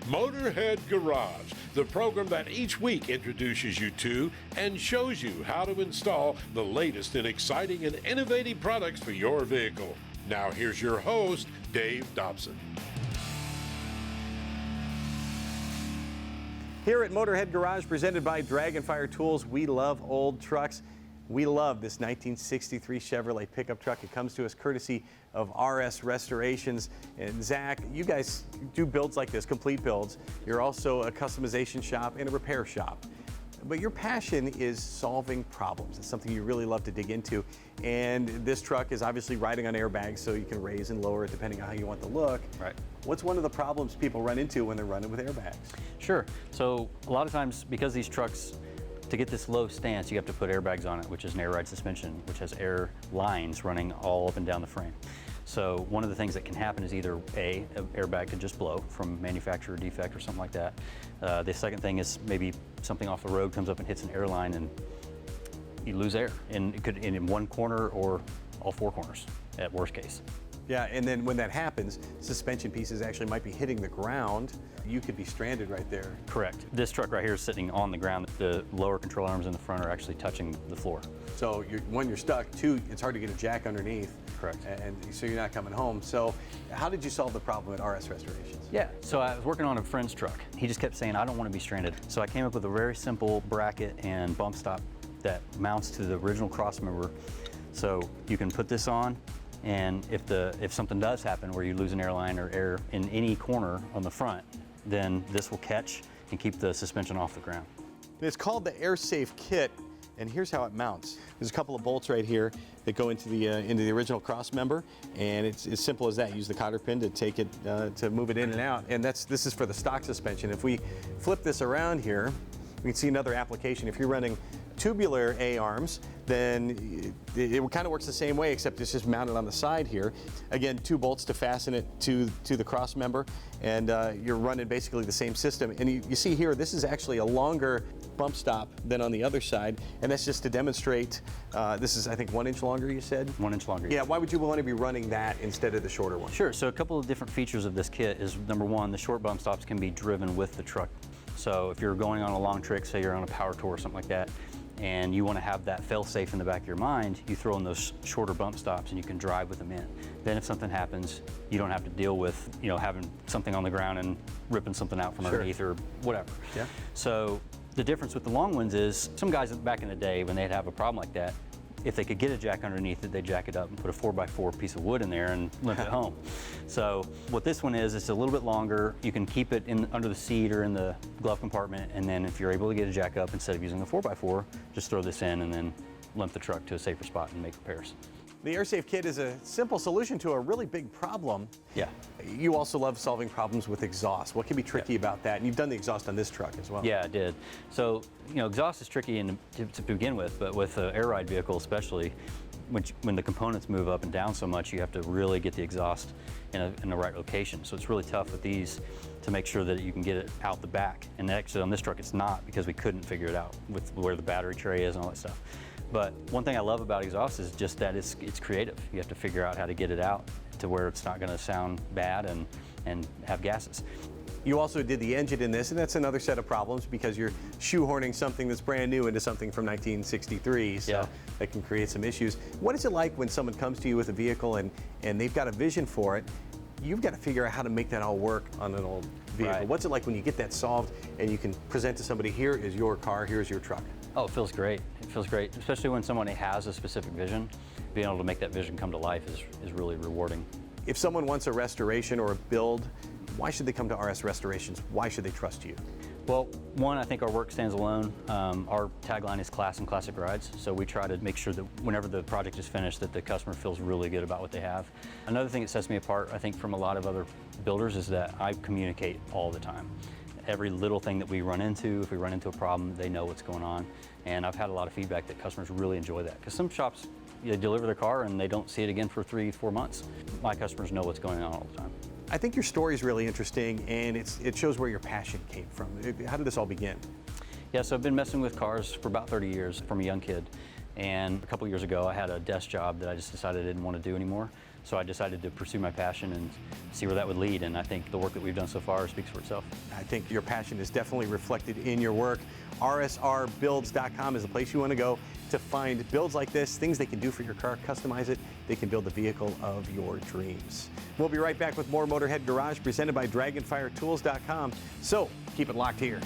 Motorhead Garage, the program that each week introduces you to and shows you how to install the latest in exciting and innovative products for your vehicle. Now here's your host, Dave Dobson. Here at Motorhead Garage, presented by Dragonfire Tools, we love old trucks. We love this 1963 Chevrolet pickup truck. It comes to us courtesy of RS Restorations. And Zach, you guys do builds like this, complete builds. You're also a customization shop and a repair shop. But your passion is solving problems. It's something you really love to dig into. And this truck is obviously riding on airbags, so you can raise and lower it depending on how you want the look. Right. What's one of the problems people run into when they're running with airbags? Sure. So a lot of times, because these trucks, to get this low stance, you have to put airbags on it, which is an air ride suspension, which has air lines running all up and down the frame. So one of the things that can happen is either an airbag could just blow from manufacturer defect or something like that. The second thing is maybe something off the road comes up and hits an airline and you lose air. And it could in one corner or all four corners at worst case. Yeah, and then when that happens, suspension pieces actually might be hitting the ground. You could be stranded right there. Correct. This truck right here is sitting on the ground. The lower control arms in the front are actually touching the floor. So one, you're stuck. Two, it's hard to get a jack underneath. Correct. And so you're not coming home. So how did you solve the problem at RS Restorations? Yeah, so I was working on a friend's truck. He just kept saying, I don't want to be stranded. So I came up with a very simple bracket and bump stop that mounts to the original cross member. So you can put this on, and if something does happen where you lose an airline or air in any corner on the front, then this will catch and keep the suspension off the ground. It's called the AirSafe Kit, and here's how it mounts. There's a couple of bolts right here that go into the original cross member, and it's as simple as that. Use the cotter pin to take it to move it in and out, and this is for the stock suspension. If we flip this around here, we can see another application. If you're running tubular AARS, then it kind of works the same way, except it's just mounted on the side here. Again, two bolts to fasten it to the cross member, and you're running basically the same system. And you see here, this is actually a longer bump stop than on the other side, and that's just to demonstrate. This is, I think, 1 inch longer, you said? 1 inch longer. Yeah, why would you want to be running that instead of the shorter one? Sure, so a couple of different features of this kit is, number one, the short bump stops can be driven with the truck. So if you're going on a long trick, say you're on a power tour or something like that, and you want to have that fail-safe in the back of your mind, you throw in those shorter bump stops and you can drive with them in. Then if something happens, you don't have to deal with, having something on the ground and ripping something out from underneath or whatever. Yeah. So the difference with the long ones is, some guys back in the day, when they'd have a problem like that, if they could get a jack underneath it, they'd jack it up and put a 4x4 piece of wood in there and limp it home. So what this one is, it's a little bit longer. You can keep it under the seat or in the glove compartment, and then if you're able to get a jack up, instead of using the 4x4, just throw this in and then limp the truck to a safer spot and make repairs. The AirSafe Kit is a simple solution to a really big problem. Yeah. You also love solving problems with exhaust. What can be tricky about that? And you've done the exhaust on this truck as well. Yeah, I did. So, exhaust is tricky to begin with, but with an air ride vehicle especially, when the components move up and down so much, you have to really get the exhaust in the right location. So it's really tough with these to make sure that you can get it out the back. And actually on this truck it's not, because we couldn't figure it out with where the battery tray is and all that stuff. But one thing I love about exhaust is just that it's creative. You have to figure out how to get it out to where it's not going to sound bad and have gases. You also did the engine in this, and that's another set of problems because you're shoehorning something that's brand new into something from 1963, so that can create some issues. What is it like when someone comes to you with a vehicle and they've got a vision for it? You've got to figure out how to make that all work on an old vehicle. Right. What's it like when you get that solved and you can present to somebody, here is your car, here's your truck? Oh, it feels great. It feels great, especially when somebody has a specific vision. Being able to make that vision come to life is really rewarding. If someone wants a restoration or a build, why should they come to RS Restorations? Why should they trust you? Well, one, I think our work stands alone. Our tagline is class and classic rides, so we try to make sure that whenever the project is finished that the customer feels really good about what they have. Another thing that sets me apart, I think, from a lot of other builders is that I communicate all the time. Every little thing that we run into, if we run into a problem, they know what's going on. And I've had a lot of feedback that customers really enjoy that, because some shops, they deliver their car and they don't see it again for 3-4 months. My customers know what's going on all the time. I think your story is really interesting, and it shows where your passion came from. How did this all begin? Yeah, so I've been messing with cars for about 30 years from a young kid. And a couple years ago, I had a desk job that I just decided I didn't want to do anymore. So I decided to pursue my passion and see where that would lead, and I think the work that we've done so far speaks for itself. I think your passion is definitely reflected in your work. rsrbuilds.com is the place you want to go to find builds like this, things they can do for your car, customize it. They can build the vehicle of your dreams. We'll be right back with more Motorhead Garage presented by DragonfireTools.com. So keep it locked here.